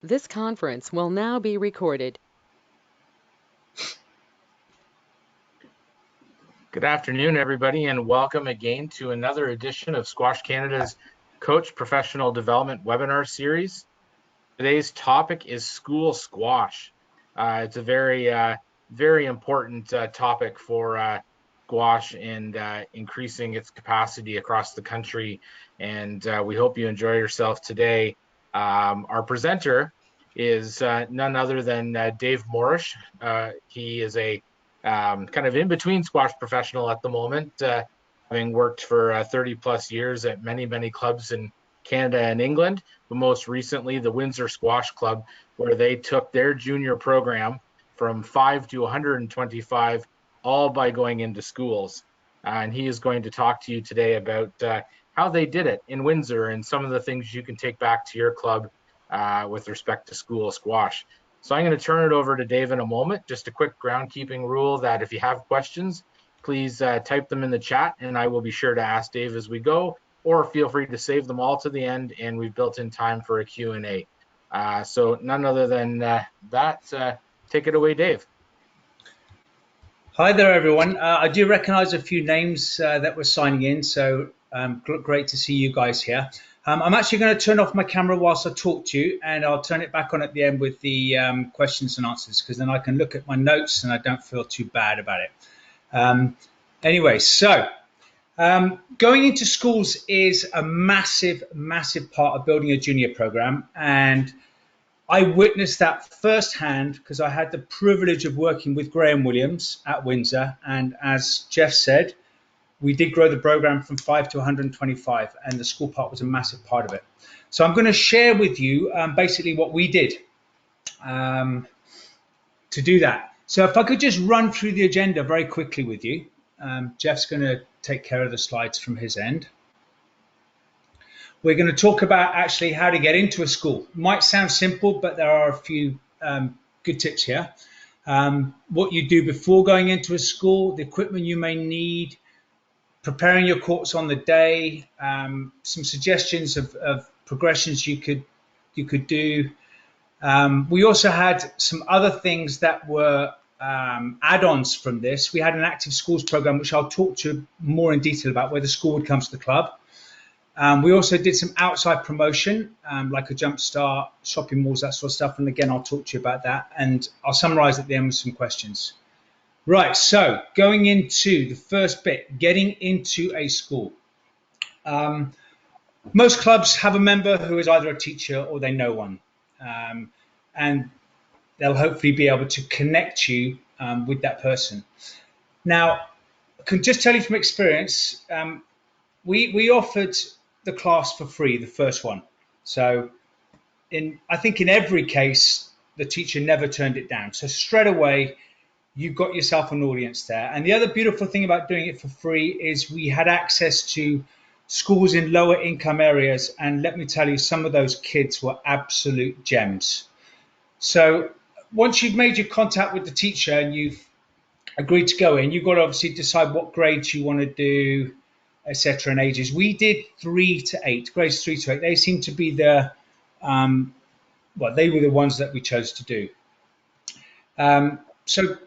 This conference will now be recorded. Good afternoon, everybody, and welcome again to another edition of Squash Canada's Coach Professional Development webinar series. Today's topic is school squash. It's a very important topic for squash and increasing its capacity across the country. And we hope you enjoy yourself today. Our presenter is none other than Dave Morrish. He is a kind of in-between squash professional at the moment, having worked for 30 plus years at many clubs in Canada and England, but most recently the Windsor Squash Club, where they took their junior program from 5 to 125, all by going into schools. And he is going to talk to you today about how they did it in Windsor and some of the things you can take back to your club with respect to school squash. So I'm going to turn it over to Dave in a moment. Just a quick groundkeeping rule that if you have questions, please type them in the chat and I will be sure to ask Dave as we go, or feel free to save them all to the end and we've built in time for a Q&A. So none other than that, take it away, Dave. Hi there, everyone. I do recognize a few names that were signing in, so great to see you guys here. I'm actually going to turn off my camera whilst I talk to you, and I'll turn it back on at the end with the questions and answers, because then I can look at my notes and I don't feel too bad about it. Anyway, so going into schools is a massive part of building a junior program, and I witnessed that firsthand because I had the privilege of working with Graham Williams at Windsor, and as Jeff said, we did grow the program from 5 to 125, and the school part was a massive part of it. So I'm going to share with you basically what we did to do that. So if I could just run through the agenda very quickly with you. Jeff's going to take care of the slides from his end. We're going to talk about actually how to get into a school. Might sound simple, but there are a few good tips here. What you do before going into a school, the equipment you may need, preparing your courts on the day, some suggestions of progressions you could do. We also had some other things that were add-ons from this. We had an active schools program, which I'll talk to you more in detail about, where the school would come to the club. We also did some outside promotion, like a jump start, shopping malls, that sort of stuff. And again, I'll talk to you about that. And I'll summarize at the end with some questions. Right, so going into the first bit, getting into a school. Most clubs have a member who is either a teacher or they know one. And they'll hopefully be able to connect you with that person. Now, I can just tell you from experience, we offered the class for free, the first one. So I think in every case, the teacher never turned it down. So straight away, you've got yourself an audience there. And the other beautiful thing about doing it for free is we had access to schools in lower income areas. And let me tell you, some of those kids were absolute gems. So once you've made your contact with the teacher and you've agreed to go in, you've got to obviously decide what grades you want to do, etc. and ages. We did 3 to 8, grades 3 to 8. They seem to be the, they were the ones that we chose to do. So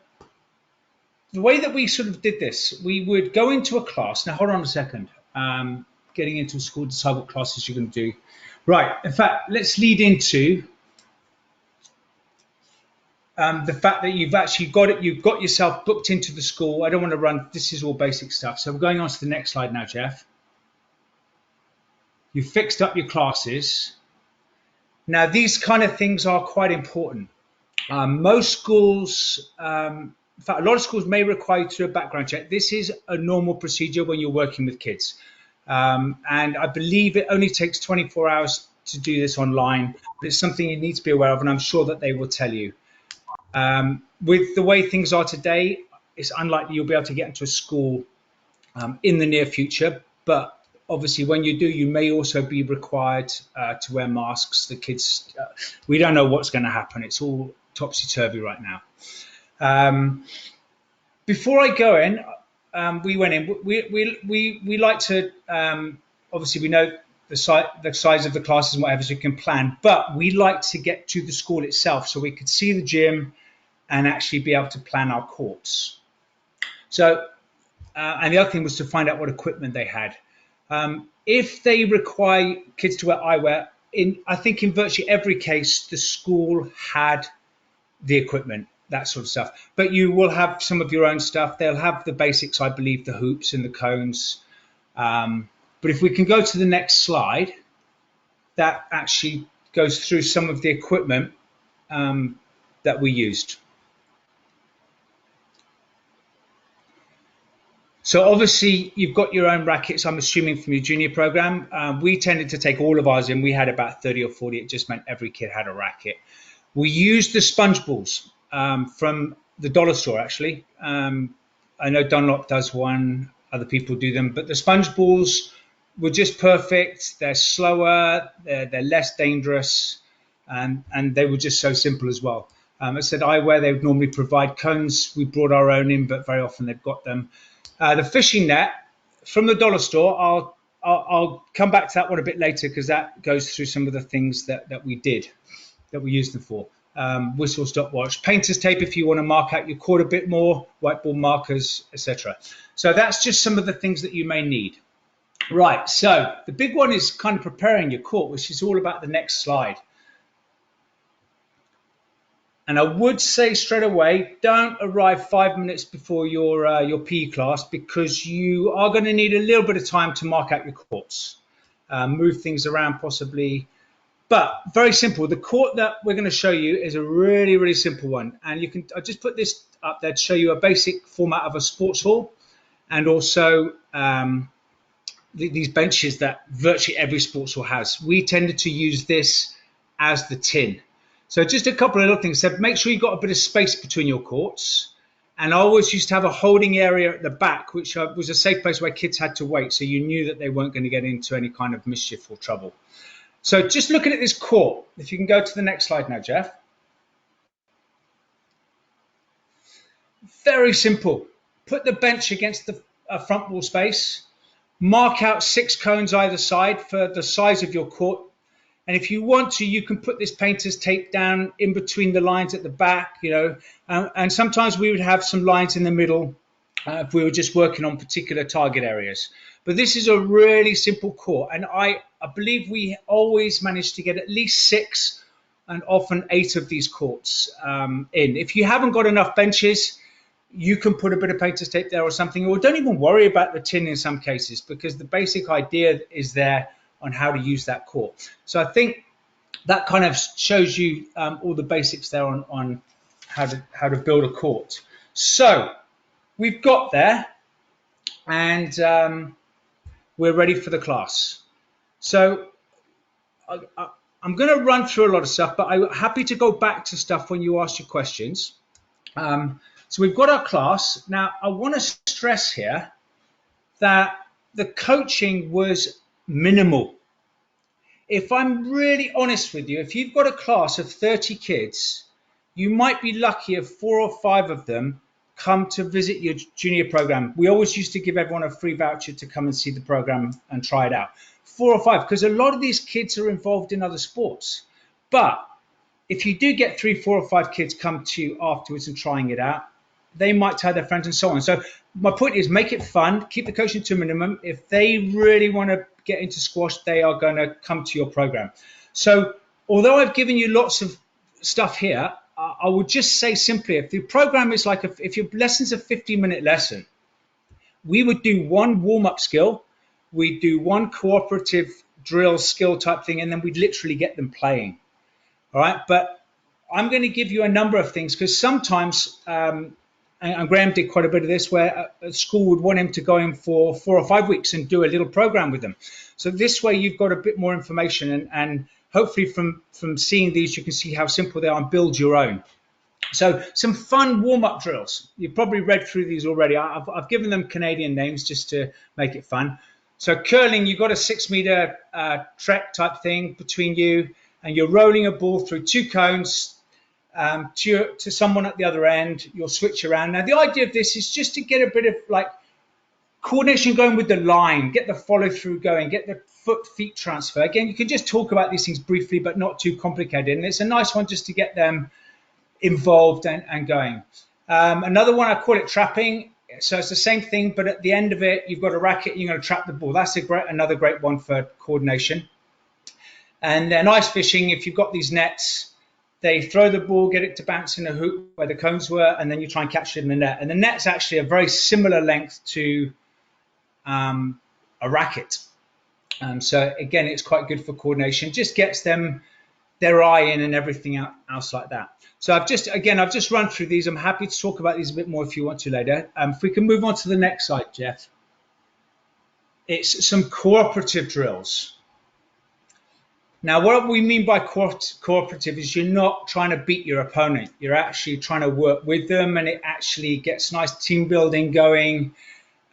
the way that we sort of did this, we would go into a class. Now, hold on a second. Getting into a school, decide what classes you're going to do. Right. In fact, let's lead into the fact that you've actually got it. You've got yourself booked into the school. I don't want to run. This is all basic stuff. So we're going on to the next slide now, Jeff. You've fixed up your classes. Now, these kind of things are quite important. Most schools, in fact, a lot of schools may require you to do a background check. This is a normal procedure when you're working with kids. And I believe it only takes 24 hours to do this online, but it's something you need to be aware of, and I'm sure that they will tell you. With the way things are today, it's unlikely you'll be able to get into a school in the near future, but obviously when you do, you may also be required to wear masks. The kids, we don't know what's going to happen. It's all topsy-turvy right now. Before I go in, we went in. We like to obviously we know the size of the classes and whatever, so you can plan. But we like to get to the school itself so we could see the gym and actually be able to plan our courts. So, and the other thing was to find out what equipment they had. If they require kids to wear eyewear, I think in virtually every case, the school had the equipment, that sort of stuff. But you will have some of your own stuff. They'll have the basics, I believe, the hoops and the cones. But if we can go to the next slide, that actually goes through some of the equipment that we used. So obviously you've got your own rackets, I'm assuming, from your junior program. We tended to take all of ours in. We had about 30 or 40. It just meant every kid had a racket. We used the sponge balls from the dollar store, actually. I know Dunlop does one, other people do them, but the sponge balls were just perfect. They're slower, they're less dangerous, and they were just so simple as well. I said eyewear, they would normally provide cones. We brought our own in, but very often they've got them. The fishing net from the dollar store, I'll come back to that one a bit later because that goes through some of the things that we did, that we used them for. Whistle, stopwatch, painter's tape if you want to mark out your court a bit more, whiteboard markers, etc. So that's just some of the things that you may need. Right, so the big one is kind of preparing your court, which is all about the next slide. And I would say straight away, don't arrive 5 minutes before your PE class, because you are going to need a little bit of time to mark out your courts, move things around possibly. But very simple. The court that we're going to show you is a really, really simple one. And you can, I just put this up there to show you a basic format of a sports hall, and also these benches that virtually every sports hall has. We tended to use this as the tin. So just a couple of little things. So make sure you've got a bit of space between your courts. And I always used to have a holding area at the back, which was a safe place where kids had to wait, so you knew that they weren't going to get into any kind of mischief or trouble. So just looking at this court, if you can go to the next slide now, Jeff. Very simple. Put the bench against the front wall space. Mark out 6 cones either side for the size of your court. And if you want to, you can put this painter's tape down in between the lines at the back, you know, and sometimes we would have some lines in the middle if we were just working on particular target areas. But this is a really simple court, and I believe we always manage to get at least 6 and often 8 of these courts in. If you haven't got enough benches, you can put a bit of painter's tape there or something, or don't even worry about the tin in some cases, because the basic idea is there on how to use that court. So I think that kind of shows you all the basics there on how to build a court. So we've got there, and we're ready for the class. So I'm going to run through a lot of stuff, but I'm happy to go back to stuff when you ask your questions. So we've got our class. Now, I want to stress here that the coaching was minimal. If I'm really honest with you, if you've got a class of 30 kids, you might be lucky if 4 or 5 of them come to visit your junior program. We always used to give everyone a free voucher to come and see the program and try it out. 4 or 5, because a lot of these kids are involved in other sports. But if you do get 3, 4 or 5 kids come to you afterwards and trying it out, they might tell their friends and so on. So my point is, make it fun, keep the coaching to a minimum. If they really want to get into squash, they are going to come to your program. So although I've given you lots of stuff here, I would just say simply, if the program is like, if your lesson's a 15-minute lesson, we would do one warm-up skill, we'd do one cooperative drill skill type thing, and then we'd literally get them playing. All right, but I'm going to give you a number of things, because sometimes, and Graham did quite a bit of this, where a school would want him to go in for 4 or 5 weeks and do a little program with them. So this way you've got a bit more information, and hopefully from seeing these, you can see how simple they are and build your own. So some fun warm-up drills. You've probably read through these already. I've given them Canadian names just to make it fun. So curling, you've got a 6-meter trek type thing between you, and you're rolling a ball through 2 cones to someone at the other end. You'll switch around. Now, the idea of this is just to get a bit of like Coordination going with the line, get the follow through going, get the feet transfer. Again, you can just talk about these things briefly, but not too complicated. And it's a nice one just to get them involved and going. Another one, I call it trapping. So it's the same thing, but at the end of it, you've got a racket, you're going to trap the ball. That's another great one for coordination. And then ice fishing, if you've got these nets, they throw the ball, get it to bounce in a hoop where the cones were, and then you try and catch it in the net. And the net's actually a very similar length to a racket. So again, it's quite good for coordination. Just gets them their eye in and everything else like that. So I've just run through these. I'm happy to talk about these a bit more if you want to later. If we can move on to the next slide, Jeff. It's some cooperative drills. Now, what we mean by cooperative is you're not trying to beat your opponent. You're actually trying to work with them, and it actually gets nice team building going,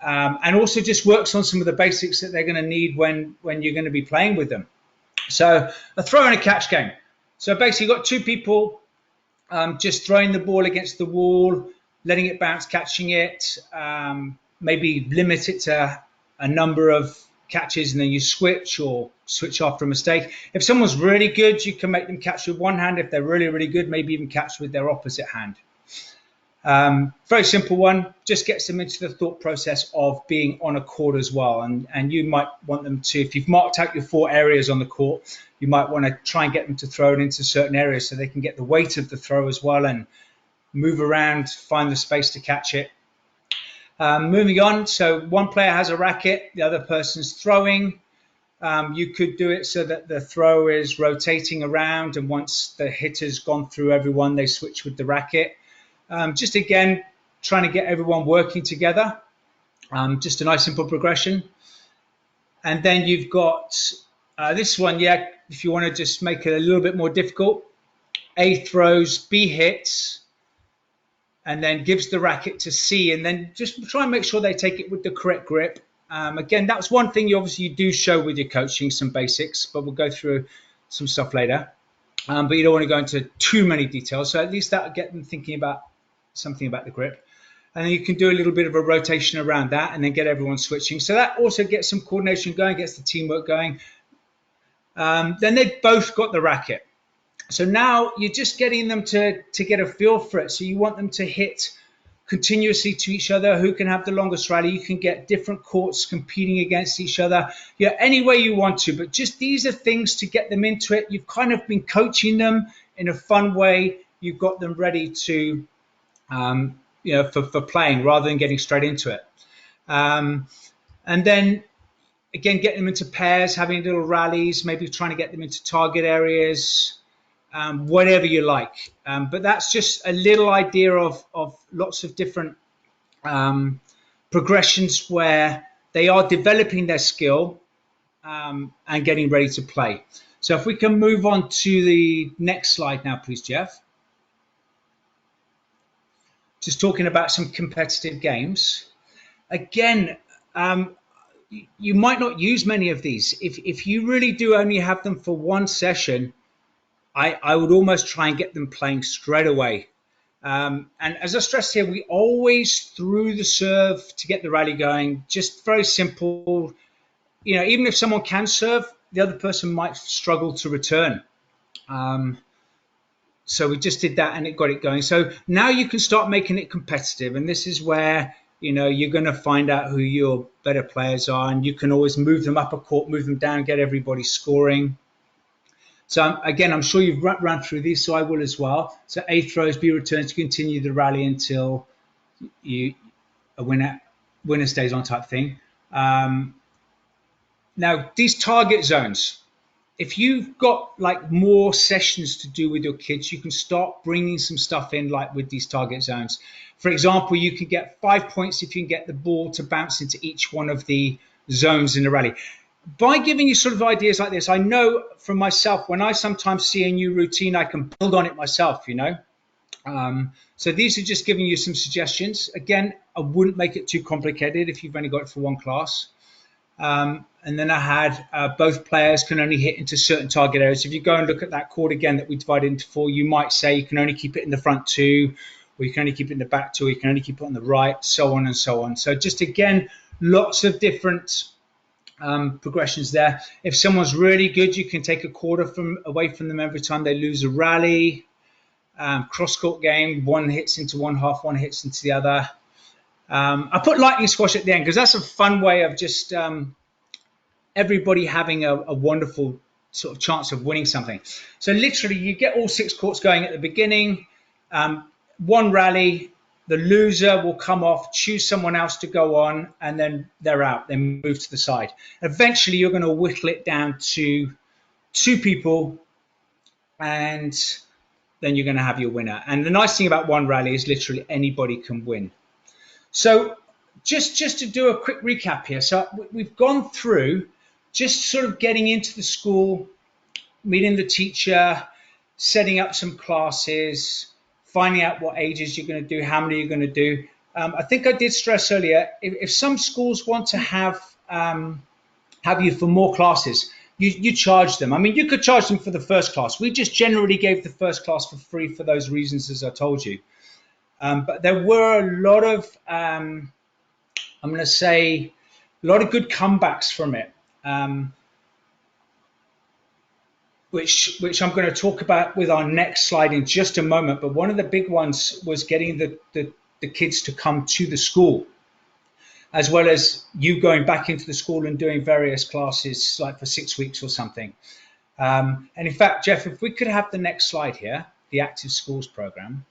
and also just works on some of the basics that they're going to need when you're going to be playing with them. So a throw and a catch game. So basically you've got two people just throwing the ball against the wall, letting it bounce, catching it, maybe limit it to a number of catches, and then you switch after a mistake. If someone's really good, you can make them catch with one hand. If they're really, really good, maybe even catch with their opposite hand. Very simple one, just gets them into the thought process of being on a court as well. And you might want them to, if you've marked out your 4 areas on the court, you might want to try and get them to throw it into certain areas so they can get the weight of the throw as well and move around, find the space to catch it. Moving on, so one player has a racket, the other person's throwing. You could do it so that the throw is rotating around, and once the hitter's gone through everyone, they switch with the racket. Just again, trying to get everyone working together. Just a nice simple progression. And then you've got this one, if you want to just make it a little bit more difficult. A throws, B hits, and then gives the racket to C, and then just try and make sure they take it with the correct grip. Again, that's one thing you do show with your coaching, some basics, but we'll go through some stuff later. But you don't want to go into too many details, so at least that'll get them thinking about something about the grip. And then you can do a little bit of a rotation around that and then get everyone switching. So that also gets some coordination going, gets the teamwork going. Then they've both got the racket. So now you're just getting them to get a feel for it. So you want them to hit continuously to each other. Who can have the longest rally? You can get different courts competing against each other. Any way you want to, but just these are things to get them into it. You've kind of been coaching them in a fun way. You've got them ready to, for playing rather than getting straight into it. And then again, getting them into pairs, having little rallies, maybe trying to get them into target areas. Whatever you like, but that's just a little idea of lots of different progressions where they are developing their skill and getting ready to play. So if we can move on to the next slide now, please, Jeff. Just talking about some competitive games. Again, you might not use many of these. If you really do only have them for one session, I would almost try and get them playing straight away. And as I stressed here, we always threw the serve to get the rally going. Just very simple. Even if someone can serve, the other person might struggle to return. So we just did that and it got it going. So now you can start making it competitive. And this is where, you're going to find out who your better players are. And you can always move them up a court, move them down, get everybody scoring. So again, I'm sure you've run through these, so I will as well. So A throws, B returns to continue the rally until a winner stays on type thing. Now, these target zones, if you've got like more sessions to do with your kids, you can start bringing some stuff in like with these target zones. For example, you can get 5 points if you can get the ball to bounce into each one of the zones in the rally. By giving you sort of ideas like this, I know from myself, when I sometimes see a new routine, I can build on it myself, So these are just giving you some suggestions. Again, I wouldn't make it too complicated if you've only got it for one class. And then I had both players can only hit into certain target areas. If you go and look at that court again that we divided into 4, you might say you can only keep it in the front 2, or you can only keep it in the back 2, or you can only keep it on the right, so on and so on. So just again, Lots of different progressions there. If someone's really good, you can take a quarter away from them every time they lose a rally. Cross-court game, one hits into one half, one hits into the other. I put lightning squash at the end because that's a fun way of just everybody having a wonderful sort of chance of winning something. So literally you get all 6 courts going at the beginning, one rally, the loser will come off, choose someone else to go on, and then they're out, they move to the side. Eventually you're going to whittle it down to 2 people, and then you're going to have your winner. And the nice thing about one rally is literally anybody can win. So just to do a quick recap here. So we've gone through just sort of getting into the school, meeting the teacher, setting up some classes, finding out what ages you're going to do, how many you're going to do. I think I did stress earlier, if some schools want to have you for more classes, you charge them. I mean, you could charge them for the first class. We just generally gave the first class for free for those reasons, as I told you. But there were a lot of, I'm going to say, a lot of good comebacks from it, which I'm going to talk about with our next slide in just a moment. But one of the big ones was getting the kids to come to the school, as well as you going back into the school and doing various classes like for 6 weeks or something. And in fact, Jeff, if we could have the next slide here, the Active Schools program.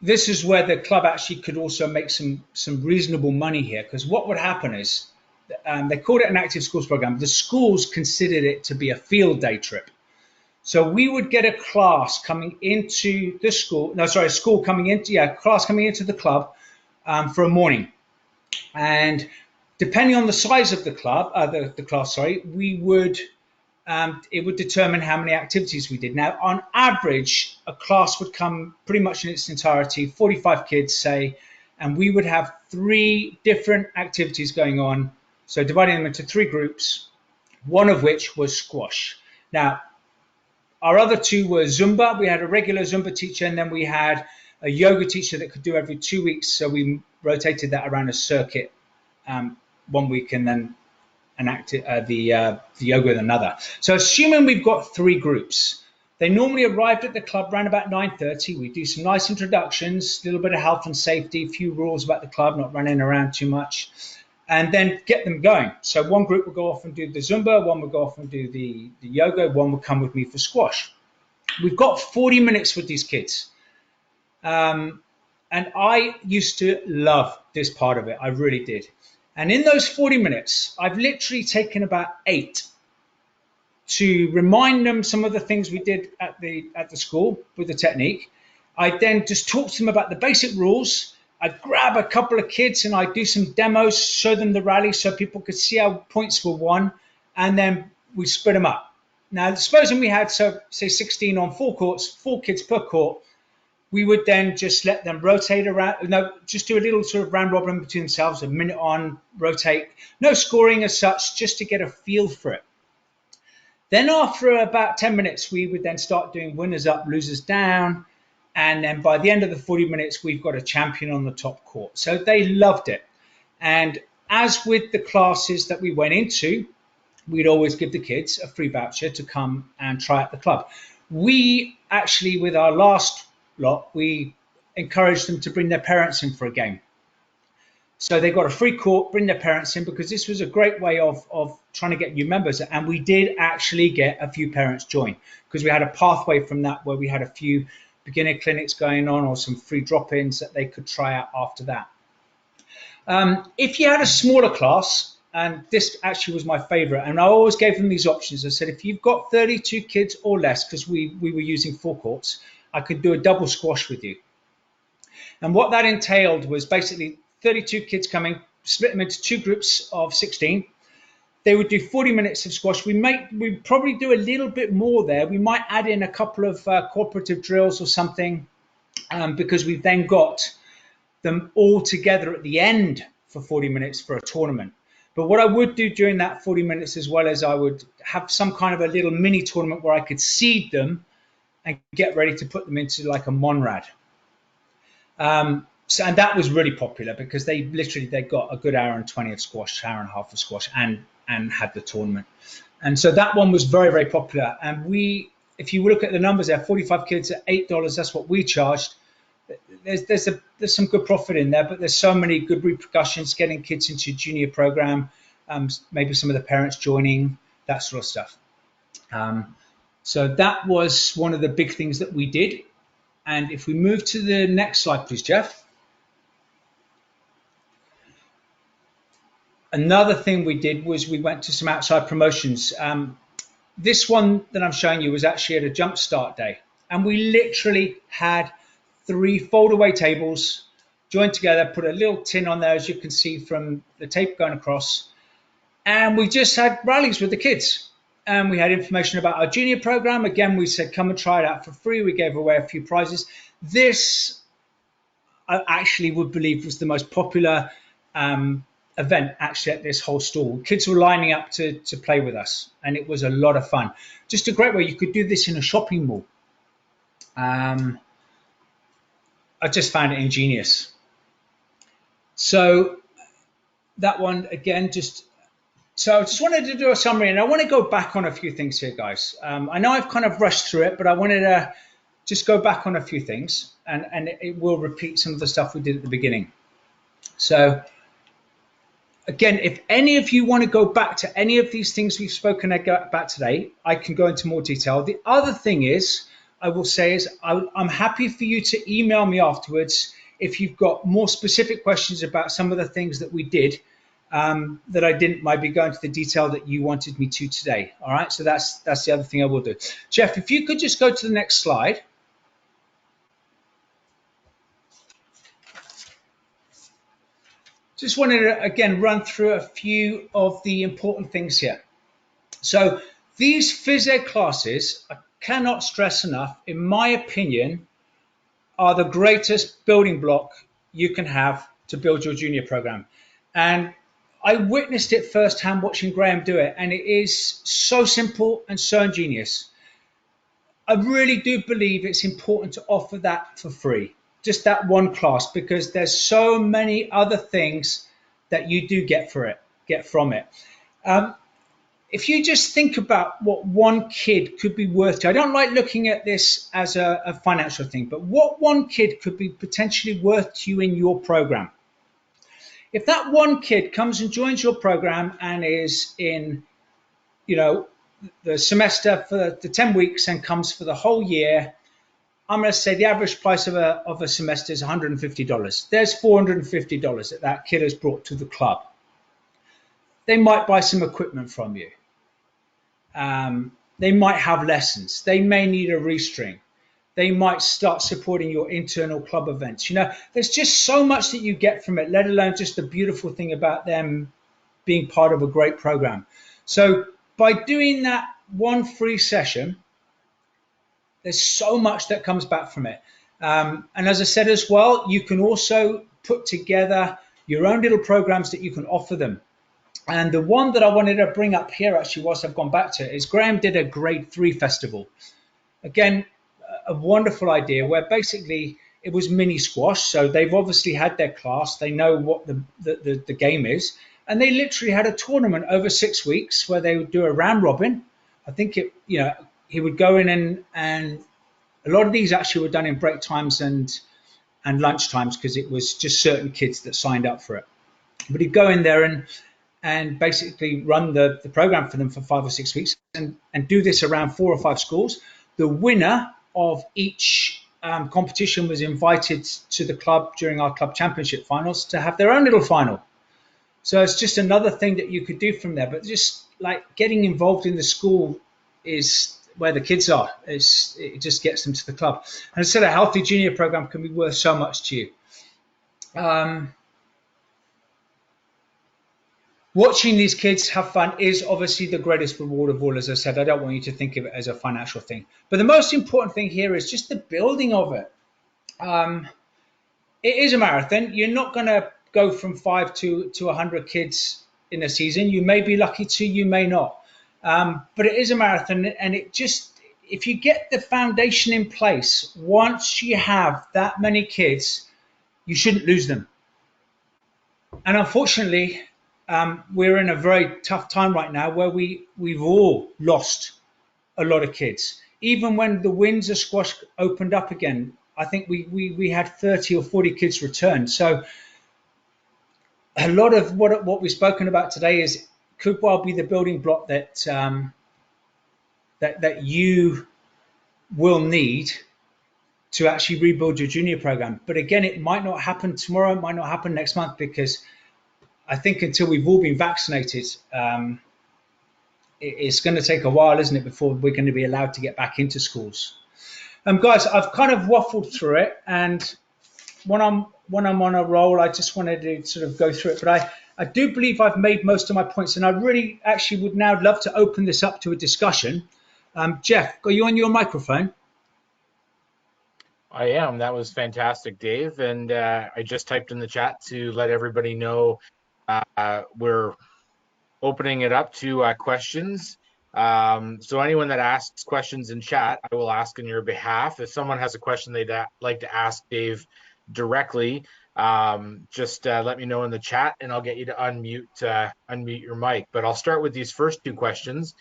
This is where the club actually could also make some reasonable money here, because what would happen is they called it an Active Schools program. The schools considered it to be a field day trip. So we would get a class coming into the school, class coming into the club for a morning. And depending on the size of the club, the class, we would, it would determine how many activities we did. Now, on average, a class would come pretty much in its entirety, 45 kids, say, and we would have 3 different activities going on. So dividing them into 3 groups, one of which was squash. Now, our other 2 were Zumba. We had a regular Zumba teacher, and then we had a yoga teacher that could do every 2 weeks. So we rotated that around a circuit 1 week, and then the yoga with another. So assuming we've got 3 groups, they normally arrived at the club around about 9:30. We do some nice introductions, a little bit of health and safety, a few rules about the club, not running around too much, and then get them going. So one group would go off and do the Zumba, one would go off and do the yoga, one would come with me for squash. We've got 40 minutes with these kids. And I used to love this part of it. I really did. And in those 40 minutes, I've literally taken about 8 to remind them some of the things we did at the school with the technique. I then just talk to them about the basic rules. I'd grab a couple of kids and I'd do some demos, show them the rally so people could see how points were won, and then we split them up. Now, supposing we had, say 16 on 4 courts, 4 kids per court, we would then just let them rotate around, just do a little sort of round robin between themselves, a minute on, rotate, no scoring as such, just to get a feel for it. Then after about 10 minutes, we would then start doing winners up, losers down. And then by the end of the 40 minutes, we've got a champion on the top court. So they loved it. And as with the classes that we went into, we'd always give the kids a free voucher to come and try at the club. We actually, with our last lot, we encouraged them to bring their parents in for a game. So they got a free court, bring their parents in, because this was a great way of trying to get new members. And we did actually get a few parents join, because we had a pathway from that where we had a few beginner clinics going on or some free drop-ins that they could try out after that. If you had a smaller class, and this actually was my favorite, and I always gave them these options. I said, if you've got 32 kids or less, because we were using 4 courts, I could do a double squash with you. And what that entailed was basically 32 kids coming, split them into 2 groups of 16. They would do 40 minutes of squash. We'd probably do a little bit more there. We might add in a couple of cooperative drills or something, because we've then got them all together at the end for 40 minutes for a tournament. But what I would do during that 40 minutes as well is I would have some kind of a little mini tournament where I could seed them and get ready to put them into like a Monrad. And that was really popular because they got a good hour and 20 of squash, hour and a half of squash, and had the tournament. And so that one was very, very popular. And if you look at the numbers there, 45 kids at $8, that's what we charged. There's some good profit in there, but there's so many good repercussions, getting kids into a junior program, maybe some of the parents joining, that sort of stuff. So that was one of the big things that we did. And if we move to the next slide, please, Jeff. Another thing we did was we went to some outside promotions. This one that I'm showing you was actually at a jump start day. And we literally had 3 fold-away tables joined together, put a little tin on there, as you can see from the tape going across. And we just had rallies with the kids. And we had information about our junior program. Again, we said, come and try it out for free. We gave away a few prizes. This, I actually would believe, was the most popular event actually at this whole stall. Kids were lining up to play with us, and it was a lot of fun. Just a great way. You could do this in a shopping mall. I just found it ingenious. So that one, again, so I just wanted to do a summary, and I want to go back on a few things here, guys. I know I've kind of rushed through it, but I wanted to just go back on a few things, and it will repeat some of the stuff we did at the beginning. So again, if any of you want to go back to any of these things we've spoken about today, I can go into more detail. The other thing is, I will say is, I'm happy for you to email me afterwards if you've got more specific questions about some of the things that we did that I didn't maybe go into the detail that you wanted me to today. All right, so that's the other thing I will do. Jeff, if you could just go to the next slide. Just wanted to, again, run through a few of the important things here. So these phys ed classes, I cannot stress enough, in my opinion, are the greatest building block you can have to build your junior program. And I witnessed it firsthand watching Graham do it, and it is so simple and so ingenious. I really do believe it's important to offer that for free, just that one class, because there's so many other things that you do get from it. If you just think about what one kid could be worth to, I don't like looking at this as a financial thing, but what one kid could be potentially worth to you in your program. If that one kid comes and joins your program and is in, the semester for the 10 weeks and comes for the whole year, I'm going to say the average price of a semester is $150. There's $450 that kid has brought to the club. They might buy some equipment from you. They might have lessons. They may need a restring. They might start supporting your internal club events. There's just so much that you get from it, let alone just the beautiful thing about them being part of a great program. So by doing that one free session, there's so much that comes back from it. And as I said as well, you can also put together your own little programs that you can offer them. And the one that I wanted to bring up here, actually, whilst I've gone back to it, is Graham did a grade 3 festival. Again, a wonderful idea where basically it was mini squash. So they've obviously had their class. They know what the game is. And they literally had a tournament over 6 weeks where they would do a round robin. I think he would go in and a lot of these actually were done in break times and lunch times because it was just certain kids that signed up for it. But he'd go in there and basically run the program for them for 5 or 6 weeks and do this around 4 or 5 schools. The winner of each competition was invited to the club during our club championship finals to have their own little final. So it's just another thing that you could do from there. But just like getting involved in the school is where the kids are. It just gets them to the club. And I said a healthy junior program can be worth so much to you. Watching these kids have fun is obviously the greatest reward of all. As I said, I don't want you to think of it as a financial thing. But the most important thing here is just the building of it. It is a marathon. You're not going to go from 5 to 100 kids in a season. You may be lucky to, you may not. But it is a marathon, and if you get the foundation in place, once you have that many kids you shouldn't lose them. And unfortunately, we're in a very tough time right now where we've all lost a lot of kids. Even when the Windsor Squash opened up again, I think we had 30 or 40 kids return. So a lot of what we've spoken about today could well be the building block that that you will need to actually rebuild your junior program. But again, it might not happen tomorrow, it might not happen next month, because I think until we've all been vaccinated, it's going to take a while, isn't it, before we're going to be allowed to get back into schools. Guys, I've kind of waffled through it, and when I'm on a roll, I just wanted to sort of go through it. But I do believe I've made most of my points, and I really actually would now love to open this up to a discussion. Jeff, are you on your microphone? I am. That was fantastic, Dave. And I just typed in the chat to let everybody know we're opening it up to questions. So anyone that asks questions in chat, I will ask on your behalf. If someone has a question they'd like to ask Dave directly, just let me know in the chat and I'll get you to unmute your mic. But I'll start with these first two questions.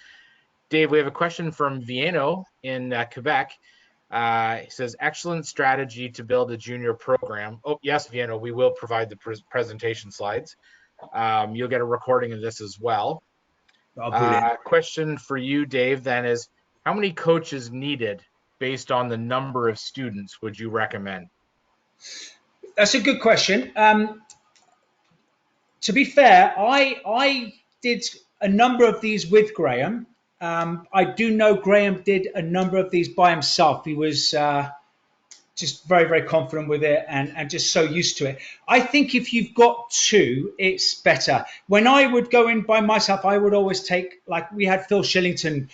Dave, we have a question from Vieno in Quebec. He says, excellent strategy to build a junior program. Oh, yes, Vieno, we will provide the presentation slides. You'll get a recording of this as well. Question for you, Dave, then is, how many coaches needed based on the number of students would you recommend? That's a good question. To be fair, I did a number of these with Graham. I do know Graham did a number of these by himself. He was just very, very confident with it and just so used to it. I think if you've got two, it's better. When I would go in by myself, I would always take, like we had Phil Shillington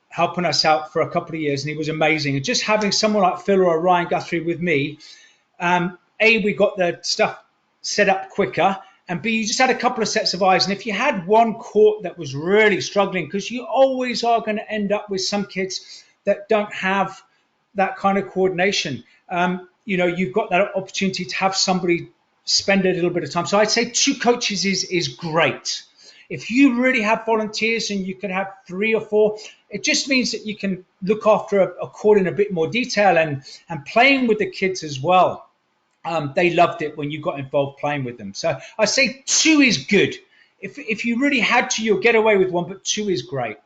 helping us out for a couple of years, and he was amazing. And just having someone like Phil or Ryan Guthrie with me, we got the stuff set up quicker, and B, you just had a couple of sets of eyes. And if you had one court that was really struggling, because you always are going to end up with some kids that don't have that kind of coordination, you've got that opportunity to have somebody spend a little bit of time. So I'd say two coaches is great. If you really have volunteers and you can have 3 or 4, it just means that you can look after a court in a bit more detail and playing with the kids as well. They loved it when you got involved playing with them. So I say 2 is good. If you really had to, you'll get away with 1, but 2 is great.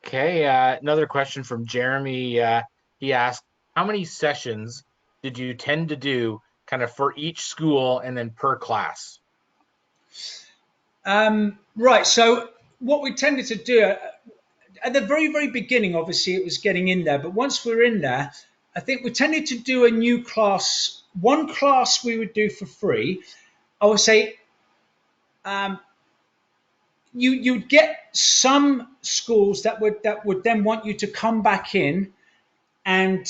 Okay, another question from Jeremy. He asked, how many sessions did you tend to do kind of for each school and then per class? Right, so what we tended to do at the very, very beginning, obviously it was getting in there, but once we're in there, I think we tended to do a new class. One class we would do for free. I would say you'd get some schools that would then want you to come back in and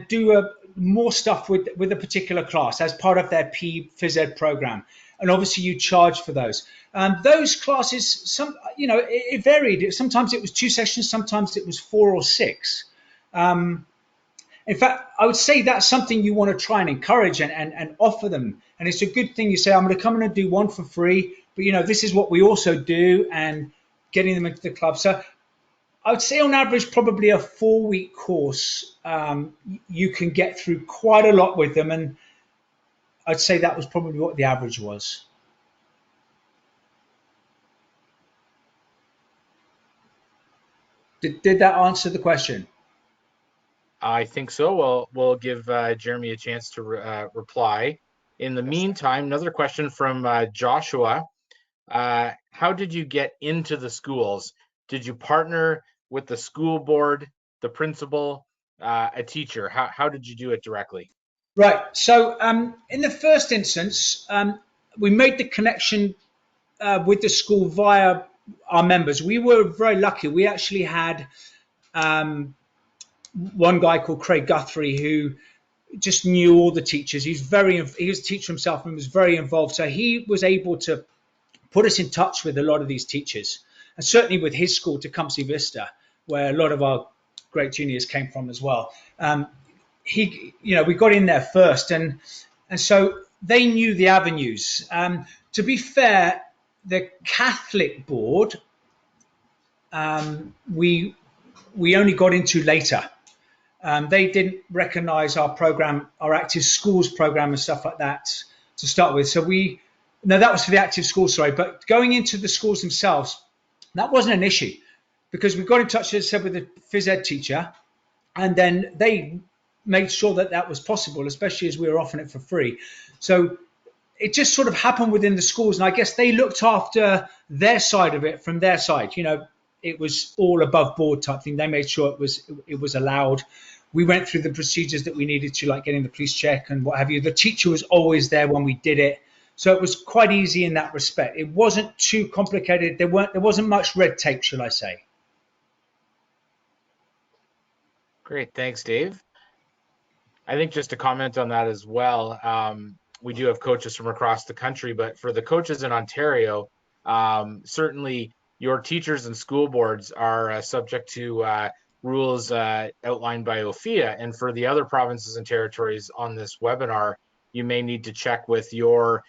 do more stuff with a particular class as part of their Phys Ed program, and obviously you charge for those. Those classes, it varied. Sometimes it was 2 sessions, sometimes it was 4 or 6. In fact, I would say that's something you want to try and encourage and offer them. And it's a good thing you say, I'm going to come in and do 1 for free, but this is what we also do, and getting them into the club. So I would say on average, probably a 4-week course, you can get through quite a lot with them. And I'd say that was probably what the average was. Did that answer the question? I think so. We'll give Jeremy a chance to reply. In the meantime, another question from Joshua. How did you get into the schools? Did you partner with the school board, the principal, a teacher? How did you do it directly? Right. So in the first instance, we made the connection with the school via our members. We were very lucky. We actually had one guy called Craig Guthrie who just knew all the teachers. He was a teacher himself and was very involved. So he was able to put us in touch with a lot of these teachers, and certainly with his school, Tecumseh Vista, where a lot of our great juniors came from as well. we got in there first, and so they knew the avenues. To be fair, the Catholic board, we only got into later. They didn't recognise our program, our active schools program, and stuff like that to start with. So that was for the active schools, sorry. But going into the schools themselves, that wasn't an issue because we got in touch, as I said, with the phys ed teacher, and then they made sure that was possible, especially as we were offering it for free. So it just sort of happened within the schools, and I guess they looked after their side of it from their side. It was all above board type thing. They made sure it was allowed. We went through the procedures that we needed to, like getting the police check and what have you. The teacher was always there when we did it, so it was quite easy in that respect. It wasn't too complicated. There wasn't much red tape, shall I say. Great, thanks, Dave. I think just to comment on that as well, we do have coaches from across the country, but for the coaches in Ontario, certainly your teachers and school boards are subject to rules outlined by OFIA. And for the other provinces and territories on this webinar, you may need to check with your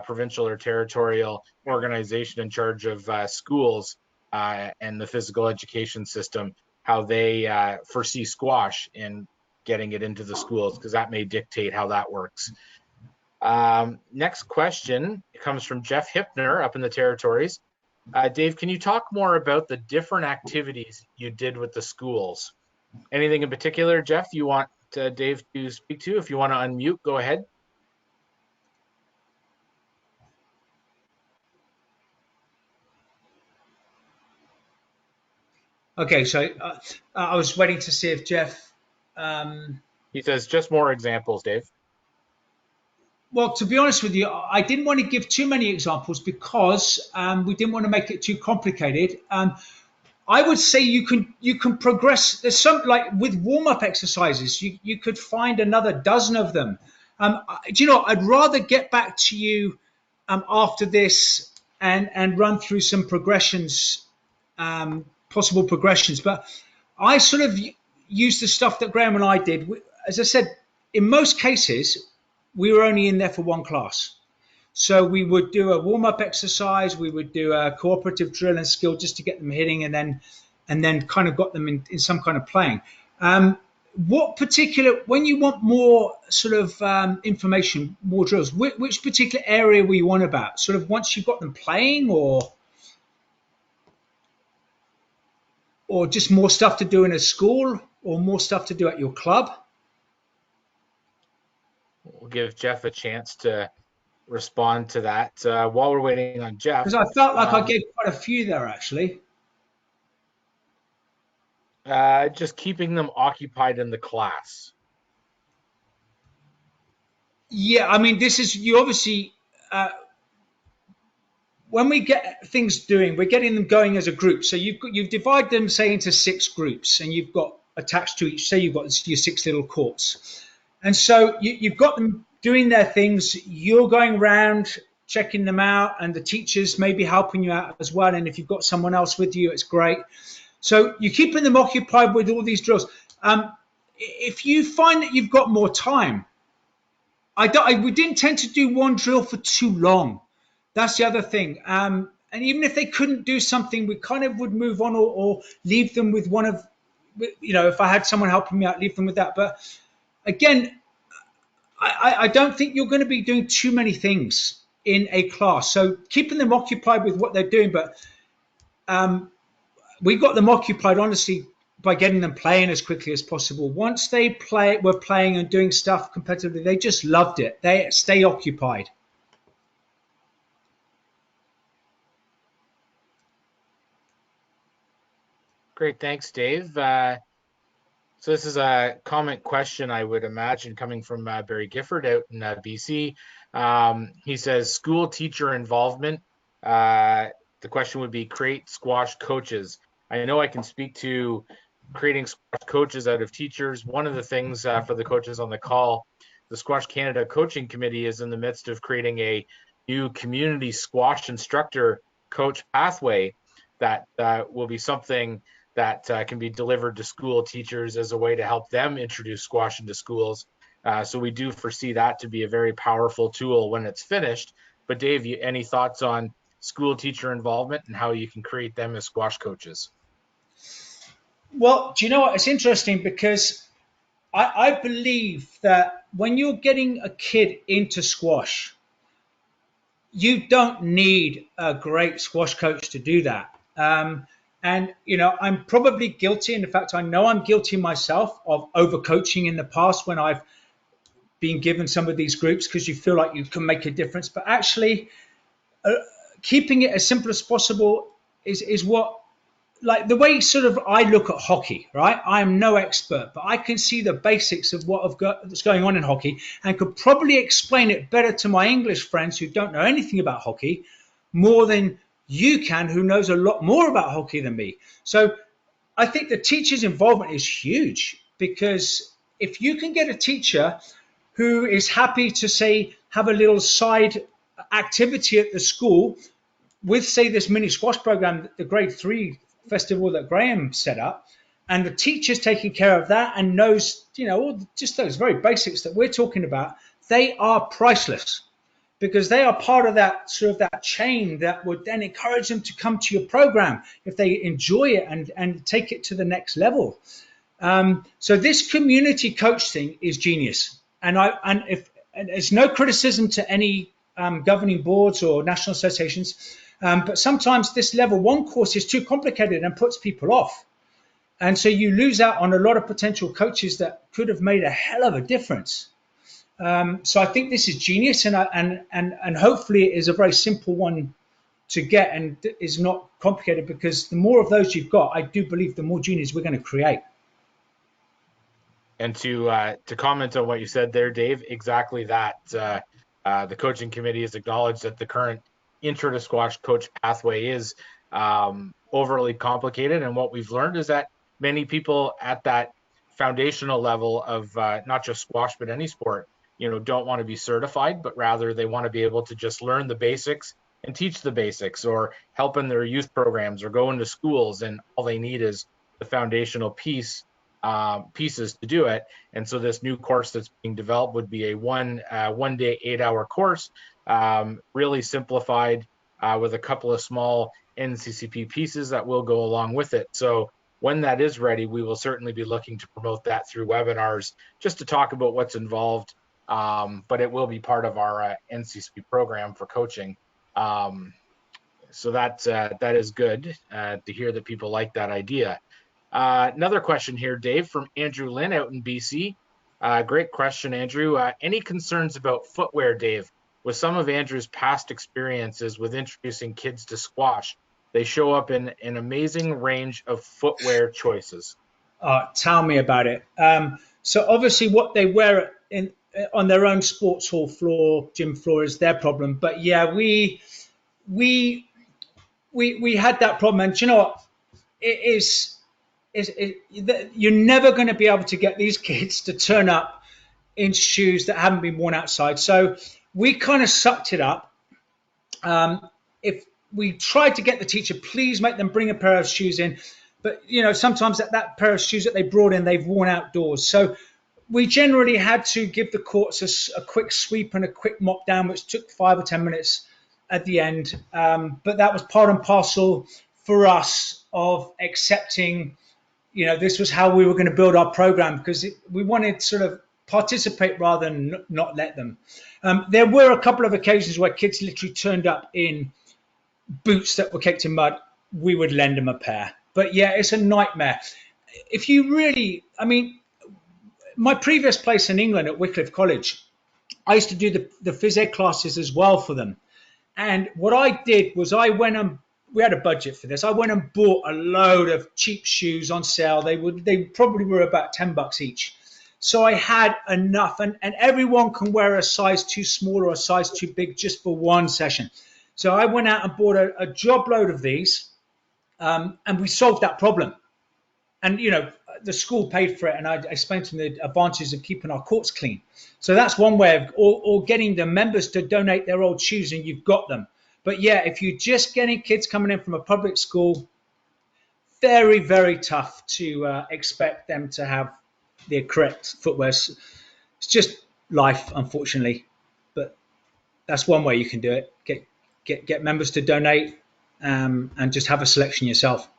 provincial or territorial organization in charge of schools and the physical education system, how they foresee squash in getting it into the schools, because that may dictate how that works. Next question comes from Jeff Hipner up in the territories. Dave, can you talk more about the different activities you did with the schools? Anything in particular, Jeff, you want Dave to speak to? If you want to unmute, go ahead. Okay, so I was waiting to see if Jeff... He says just more examples, Dave. Well, to be honest with you, I didn't want to give too many examples because we didn't want to make it too complicated. I would say you can progress. There's some, like with warm-up exercises, you could find another dozen of them. Do you know, I'd rather get back to you after this and run through some progressions, possible progressions. But I sort of used the stuff that Graham and I did. As I said, in most cases, we were only in there for one class. So we would do a warm-up exercise, we would do a cooperative drill and skill just to get them hitting, and then kind of got them in some kind of playing. What particular, when you want more sort of information, more drills, which particular area were you on about? Sort of once you got them playing, or just more stuff to do in a school, or more stuff to do at your club? We'll give Jeff a chance to respond to that while we're waiting on Jeff. Because I felt like I gave quite a few there, actually. Just keeping them occupied in the class. Yeah, I mean, this is, you obviously, when we get things doing, we're getting them going as a group. So you've divided them, say, into 6 groups, and you've got attached to each, say you've got your 6 little courts. And so you've got them doing their things, you're going around checking them out, and the teachers may be helping you out as well. And if you've got someone else with you, it's great. So you're keeping them occupied with all these drills. If you find that you've got more time, we didn't tend to do one drill for too long. That's the other thing. And even if they couldn't do something, we kind of would move on or leave them with one of, if I had someone helping me out, leave them with that. But again, I don't think you're going to be doing too many things in a class. So keeping them occupied with what they're doing. But we got them occupied, honestly, by getting them playing as quickly as possible. Once they were playing and doing stuff competitively, they just loved it. They stay occupied. Great, thanks, Dave. So this is a comment question, I would imagine, coming from Barry Gifford out in BC. He says, school teacher involvement. The question would be, create squash coaches. I know I can speak to creating squash coaches out of teachers. One of the things for the coaches on the call, the Squash Canada Coaching Committee is in the midst of creating a new community squash instructor coach pathway that will be something that can be delivered to school teachers as a way to help them introduce squash into schools. So we do foresee that to be a very powerful tool when it's finished. But Dave, any thoughts on school teacher involvement and how you can create them as squash coaches? Well, do you know what? It's interesting because I believe that when you're getting a kid into squash, you don't need a great squash coach to do that. And, I'm probably guilty. And in fact, I know I'm guilty myself of overcoaching in the past when I've been given some of these groups because you feel like you can make a difference. But actually, keeping it as simple as possible is what, like the way sort of I look at hockey, right? I am no expert, but I can see the basics of that's going on in hockey and could probably explain it better to my English friends who don't know anything about hockey more than you can, who knows a lot more about hockey than me. So I think the teacher's involvement is huge, because if you can get a teacher who is happy to, say, have a little side activity at the school with, say, this mini squash program, the grade 3 festival that Graham set up, and the teacher's taking care of that and knows, just those very basics that we're talking about, they are priceless, because they are part of that sort of that chain that would then encourage them to come to your program if they enjoy it and take it to the next level. So this community coach thing is genius, and it's no criticism to any governing boards or national associations. But sometimes this level 1 course is too complicated and puts people off. And so you lose out on a lot of potential coaches that could have made a hell of a difference. So I think this is genius, and hopefully it is a very simple one to get and is not complicated, because the more of those you've got, I do believe the more juniors we're going to create. And to comment on what you said there, Dave, exactly that. The coaching committee has acknowledged that the current intro to squash coach pathway is overly complicated, and what we've learned is that many people at that foundational level of not just squash but any sport, don't want to be certified, but rather they want to be able to just learn the basics and teach the basics, or help in their youth programs or go into schools, and all they need is the foundational pieces to do it. And so this new course that's being developed would be a one day 8-hour course, really simplified, with a couple of small NCCP pieces that will go along with it. So when that is ready, we will certainly be looking to promote that through webinars, just to talk about what's involved. But it will be part of our NCCP program for coaching. So that is good to hear that people like that idea. Another question here, Dave, from Andrew Lynn out in BC. Great question, Andrew. Any concerns about footwear, Dave? With some of Andrew's past experiences with introducing kids to squash, they show up in an amazing range of footwear choices. Tell me about it. So obviously what they wear on their own sports hall floor, gym floor, is their problem. But yeah, we had that problem, and you know what? You're never going to be able to get these kids to turn up in shoes that haven't been worn outside. So we kind of sucked it up. If we tried to get the teacher, please make them bring a pair of shoes in, but sometimes that pair of shoes that they brought in, they've worn outdoors. So we generally had to give the courts a quick sweep and a quick mop down, which took 5 or 10 minutes at the end. But that was part and parcel for us of accepting, this was how we were going to build our program, because we wanted to sort of participate rather than not let them. There were a couple of occasions where kids literally turned up in boots that were caked in mud. We would lend them a pair. But yeah, it's a nightmare. If you really, my previous place in England at Wycliffe College, I used to do the phys ed classes as well for them. And what I did was we had a budget for this. I went and bought a load of cheap shoes on sale. They probably were about $10 each. So I had enough, and everyone can wear a size too small or a size too big just for one session. So I went out and bought a job load of these, and we solved that problem. And, the school paid for it, and I explained to them the advantages of keeping our courts clean. So that's one way of, or getting the members to donate their old shoes, and you've got them. But yeah, if you're just getting kids coming in from a public school, very, very tough to expect them to have the correct footwear. It's just life, unfortunately. But that's one way you can do it. Get members to donate, and just have a selection yourself.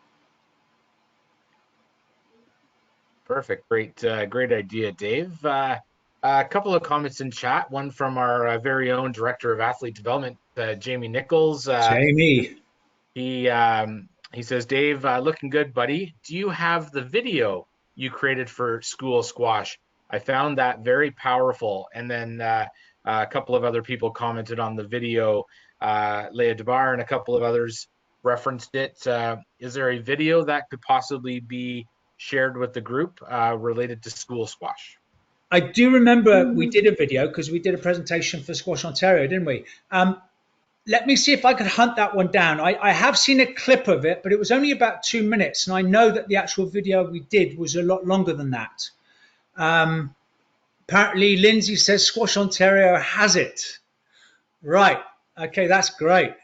Perfect. Great idea, Dave. A couple of comments in chat. One from our very own Director of Athlete Development, Jamie Nichols. Jamie. He says, Dave, looking good, buddy. Do you have the video you created for school squash? I found that very powerful. And then a couple of other people commented on the video. Leah DeBar and a couple of others referenced it. Is there a video that could possibly be shared with the group related to school squash? I do remember we did a video because we did a presentation for Squash Ontario, didn't we? Let me see if I could hunt that one down. I have seen a clip of it, but it was only about 2 minutes. And I know that the actual video we did was a lot longer than that. Apparently, Lindsay says Squash Ontario has it. Right. Okay, that's great.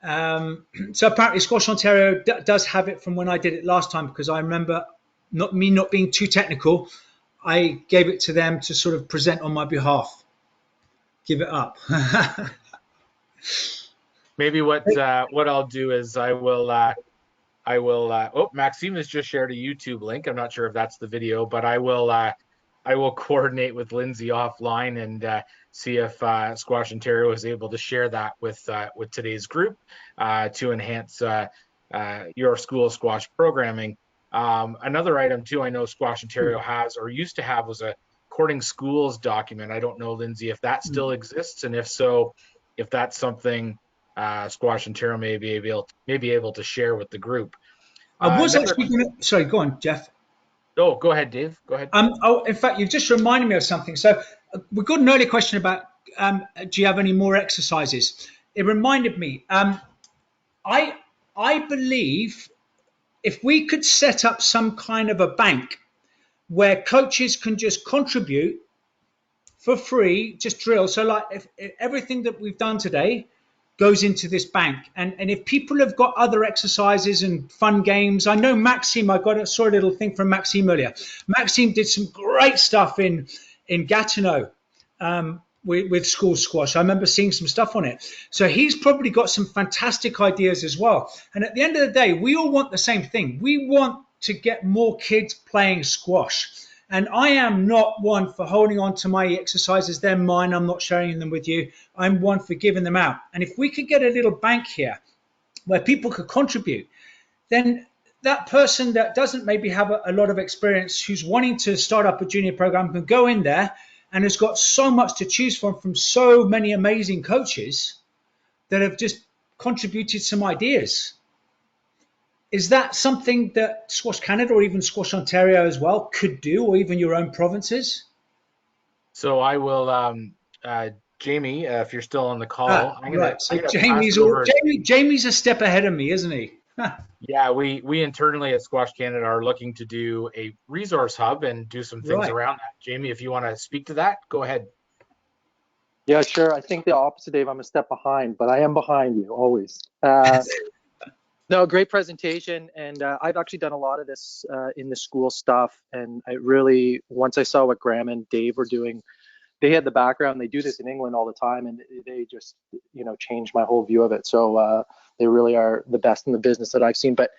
So apparently Squash Ontario does have it from when I did it last time, because I remember not being too technical. I gave it to them to sort of present on my behalf. Give it up. Maybe what I'll do is I will oh, Maxime has just shared a YouTube link. I'm not sure if that's the video, but I will coordinate with Lindsay offline and see if Squash Ontario is able to share that with today's group to enhance your school squash programming. Another item too, I know Squash Ontario has or used to have was a courting schools document. I don't know, Lindsay, if that still exists, and if so, if that's something Squash Ontario may be able to share with the group. I was actually going to, sorry, go on, Jeff. Oh, go ahead, Dave. Go ahead. In fact, you've just reminded me of something. So we got an earlier question about do you have any more exercises? It reminded me. I believe if we could set up some kind of a bank where coaches can just contribute for free, just drill. So like if everything that we've done today goes into this bank, and if people have got other exercises and fun games, I know Maxime, saw a little thing from Maxime earlier. Maxime did some great stuff in Gatineau with school squash. I remember seeing some stuff on it. So he's probably got some fantastic ideas as well. And at the end of the day, we all want the same thing. We want to get more kids playing squash. And I am not one for holding on to my exercises. They're mine. I'm not sharing them with you. I'm one for giving them out. And if we could get a little bank here where people could contribute, then that person that doesn't maybe have a lot of experience, who's wanting to start up a junior program, can go in there and has got so much to choose from so many amazing coaches that have just contributed some ideas. Is that something that Squash Canada or even Squash Ontario as well could do, or even your own provinces? So I will, Jamie, if you're still on the call, Jamie's a step ahead of me, isn't he? Yeah, we internally at Squash Canada are looking to do a resource hub and do some things around that. Jamie, if you want to speak to that, go ahead. Yeah, sure. I think the opposite, Dave. I'm a step behind, but I am behind you always. No, great presentation. And I've actually done a lot of this in the school stuff. And I really, once I saw what Graham and Dave were doing, they had the background. They do this in England all the time, and they just, changed my whole view of it. So they really are the best in the business that I've seen. But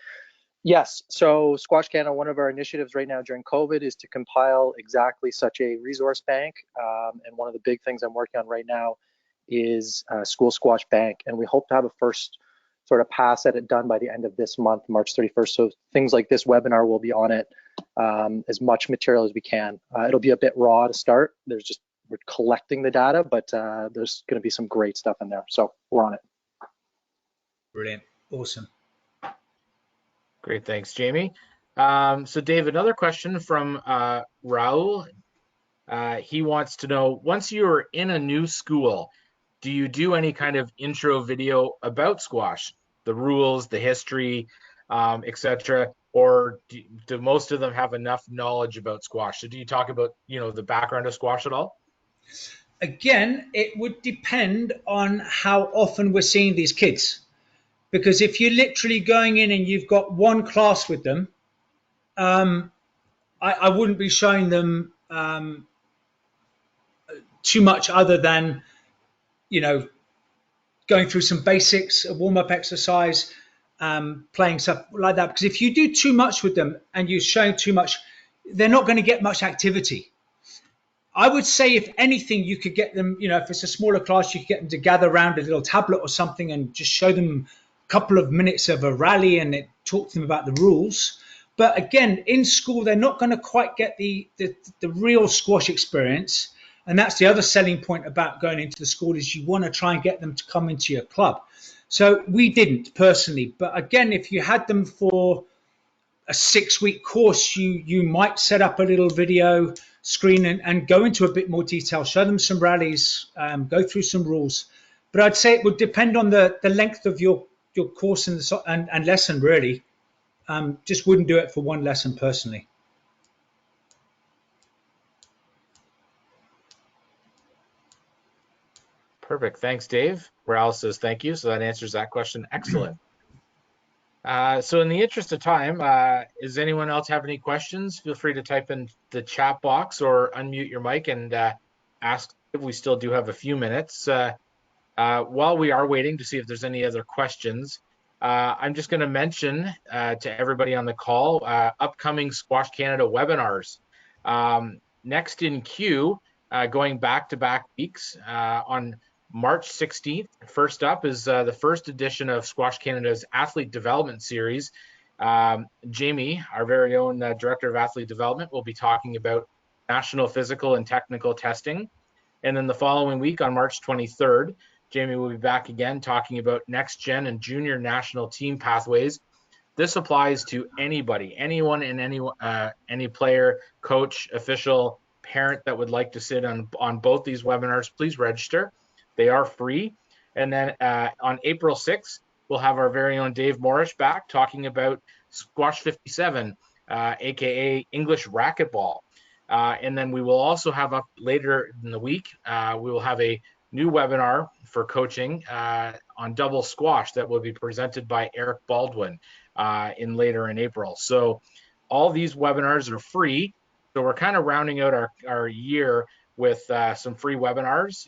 yes, so Squash Canada, one of our initiatives right now during COVID is to compile exactly such a resource bank. And one of the big things I'm working on right now is School Squash Bank. And we hope to have a first sort of pass at it done by the end of this month, March 31st. So things like this webinar will be on it, as much material as we can. It'll be a bit raw to start. We're collecting the data, but there's going to be some great stuff in there. So we're on it. Brilliant. Awesome. Great. Thanks, Jamie. So Dave, another question from Raul. He wants to know, once you're in a new school, do you do any kind of intro video about squash, the rules, the history, etc., or do most of them have enough knowledge about squash? So do you talk about, the background of squash at all? Again, it would depend on how often we're seeing these kids. because if you're literally going in and you've got one class with them, I wouldn't be showing them too much other than, going through some basics, a warm-up exercise, playing stuff like that. Because if you do too much with them and you're showing too much, they're not going to get much activity. I would say, if anything, you could get them, if it's a smaller class, you could get them to gather around a little tablet or something and just show them a couple of minutes of a rally and talk to them about the rules. But again, in school, they're not going to quite get the real squash experience. And that's the other selling point about going into the school, is you want to try and get them to come into your club. So we didn't personally. But again, if you had them for a 6-week course, you might set up a little video screen and go into a bit more detail, show them some rallies, go through some rules. But I'd say it would depend on the length of your course and lesson, really. Just wouldn't do it for one lesson personally. Perfect. Thanks, Dave. Raul says thank you. So that answers that question. Excellent. So in the interest of time, does anyone else have any questions? Feel free to type in the chat box or unmute your mic and ask if we still do have a few minutes. While we are waiting to see if there's any other questions, I'm just going to mention to everybody on the call, upcoming Squash Canada webinars. Next in queue, going back-to-back weeks, on March 16th, first up is the first edition of Squash Canada's Athlete Development Series. Jamie, our very own Director of Athlete Development, will be talking about national physical and technical testing. And then the following week, on March 23rd, Jamie will be back again talking about next gen and junior national team pathways. This applies to anybody, anyone and any player, coach, official, parent that would like to sit on both these webinars. Please register. They are free. And then on April 6th, we'll have our very own Dave Morrish back talking about Squash 57, aka English racquetball. And then we will also have up later in the week, we will have a new webinar for coaching on double squash that will be presented by Eric Baldwin later in April. So all these webinars are free. So we're kind of rounding out our year with some free webinars.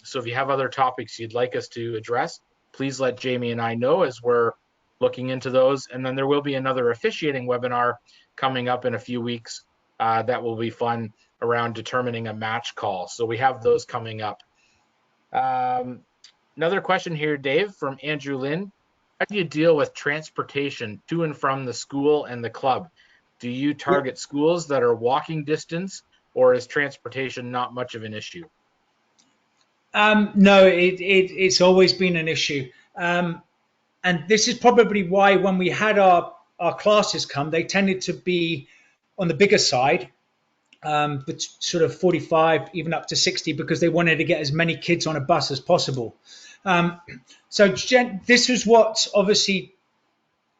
So if you have other topics you'd like us to address, please let Jamie and I know as we're looking into those. And then there will be another officiating webinar coming up in a few weeks that will be fun around determining a match call. So we have those coming up. Another question here, Dave, from Andrew Lynn. How do you deal with transportation to and from the school and the club? Do you target schools that are walking distance, or is transportation not much of an issue? No, it's always been an issue. And this is probably why when we had our classes come, they tended to be on the bigger side, but sort of 45, even up to 60, because they wanted to get as many kids on a bus as possible. So this is what obviously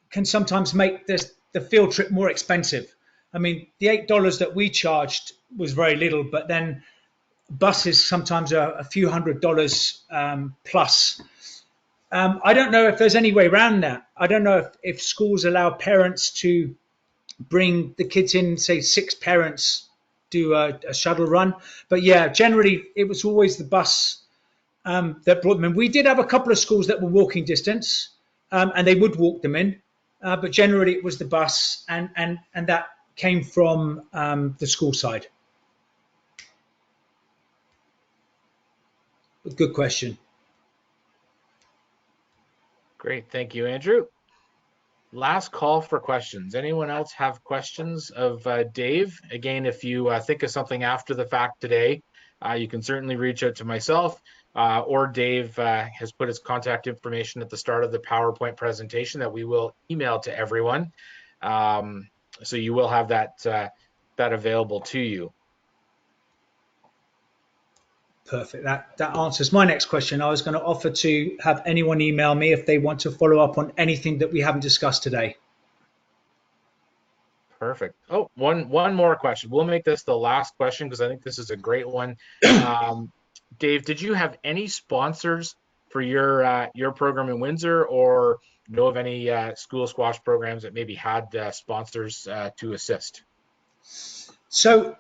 can sometimes make the field trip more expensive. I mean, the $8 that we charged was very little, but then buses sometimes are a few $100 plus. I don't know if there's any way around that. I don't know if schools allow parents to bring the kids in, say 6 parents do a shuttle run. But yeah, generally it was always the bus that brought them in. We did have a couple of schools that were walking distance, and they would walk them in. But generally it was the bus, and that came from the school side. Good question. Great, thank you, Andrew. Last call for questions. Anyone else have questions of Dave? Again, if you think of something after the fact today, you can certainly reach out to myself, or Dave has put his contact information at the start of the PowerPoint presentation that we will email to everyone. So you will have that available to you. Perfect. That answers my next question. I was going to offer to have anyone email me if they want to follow up on anything that we haven't discussed today. Perfect. Oh, one more question. We'll make this the last question because I think this is a great one. Dave, did you have any sponsors for your program in Windsor, or know of any school squash programs that maybe had sponsors to assist? So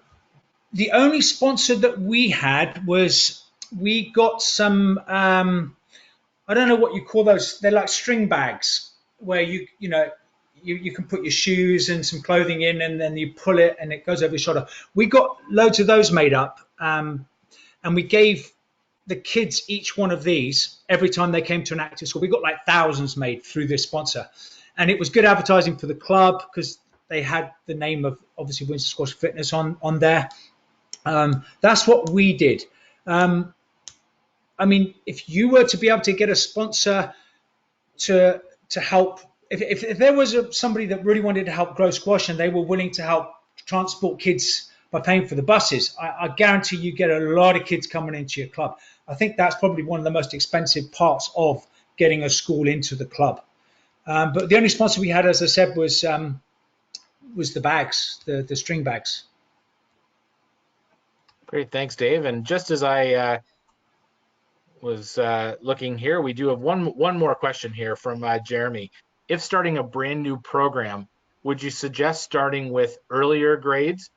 the only sponsor that we had was we got some I don't know what you call those. They're like string bags where you can put your shoes and some clothing in, and then you pull it and it goes over your shoulder. We got loads of those made up, and we gave the kids each one of these every time they came to an active school. We got like thousands made through this sponsor, and it was good advertising for the club because they had the name of obviously Windsor Squash Fitness on there. That's what we did. I mean, if you were to be able to get a sponsor to help, if there was somebody that really wanted to help grow squash and they were willing to help transport kids by paying for the buses, I guarantee you get a lot of kids coming into your club. I think that's probably one of the most expensive parts of getting a school into the club. But the only sponsor we had, as I said, was the bags, the string bags. Great, thanks, Dave. And just as I was looking here, we do have one more question here from Jeremy. If starting a brand new program, would you suggest starting with earlier grades,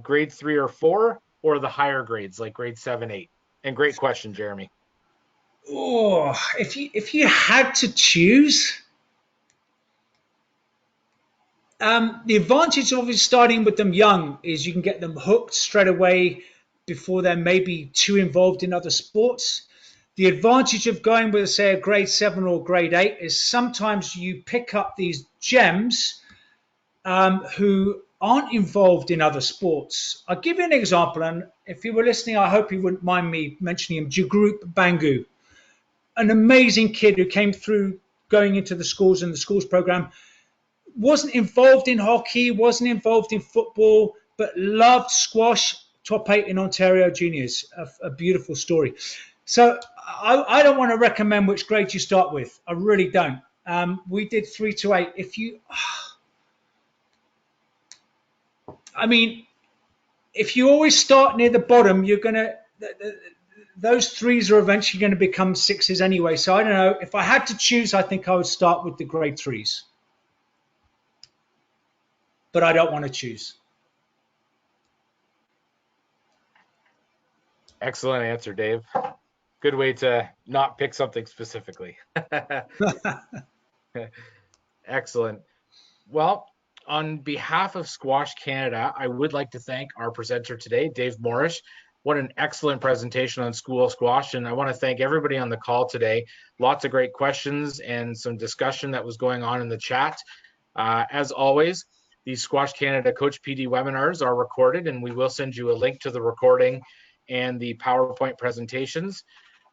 grade 3 or 4, or the higher grades like grade 7, 8? And great question, Jeremy. Oh, if you had to choose, the advantage of starting with them young is you can get them hooked straight away before they're maybe too involved in other sports. The advantage of going with, say, a grade 7 or grade 8 is sometimes you pick up these gems who aren't involved in other sports. I'll give you an example, and if you were listening, I hope you wouldn't mind me mentioning him, Jagrup Bangu, an amazing kid who came through going into the schools and the schools program, wasn't involved in hockey, wasn't involved in football, but loved squash, top 8 in Ontario juniors. A beautiful story. So I don't want to recommend which grade you start with. I really don't. We did 3 to 8. If you always start near the bottom, you're going to, those 3s are eventually going to become 6s anyway. So I don't know. If I had to choose, I think I would start with the grade 3s. But I don't want to choose. Excellent answer, Dave. Good way to not pick something specifically. Excellent. Well, on behalf of Squash Canada, I would like to thank our presenter today, Dave Morrish. What an excellent presentation on school squash. And I want to thank everybody on the call today. Lots of great questions and some discussion that was going on in the chat. As always, these Squash Canada Coach PD webinars are recorded, and we will send you a link to the recording and the PowerPoint presentations.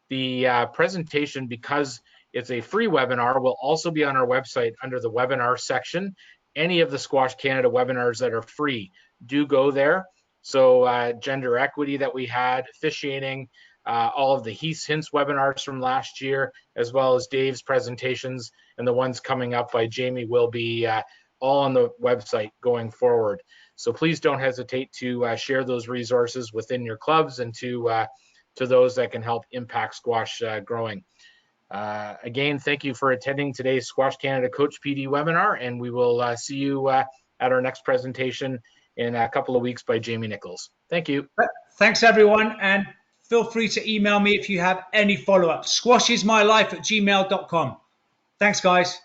The presentation, because it's a free webinar, will also be on our website under the webinar section. Any of the Squash Canada webinars that are free, do go there. So gender equity that we had, officiating, all of the Heath's Hints webinars from last year, as well as Dave's presentations, and the ones coming up by Jamie will be all on the website going forward. So please don't hesitate to share those resources within your clubs and to those that can help impact squash growing. Again, thank you for attending today's Squash Canada Coach PD webinar, and we will see you at our next presentation in a couple of weeks by Jamie Nichols. Thank you. Thanks, everyone, and feel free to email me if you have any follow-up. squashismylife@gmail.com. Thanks, guys.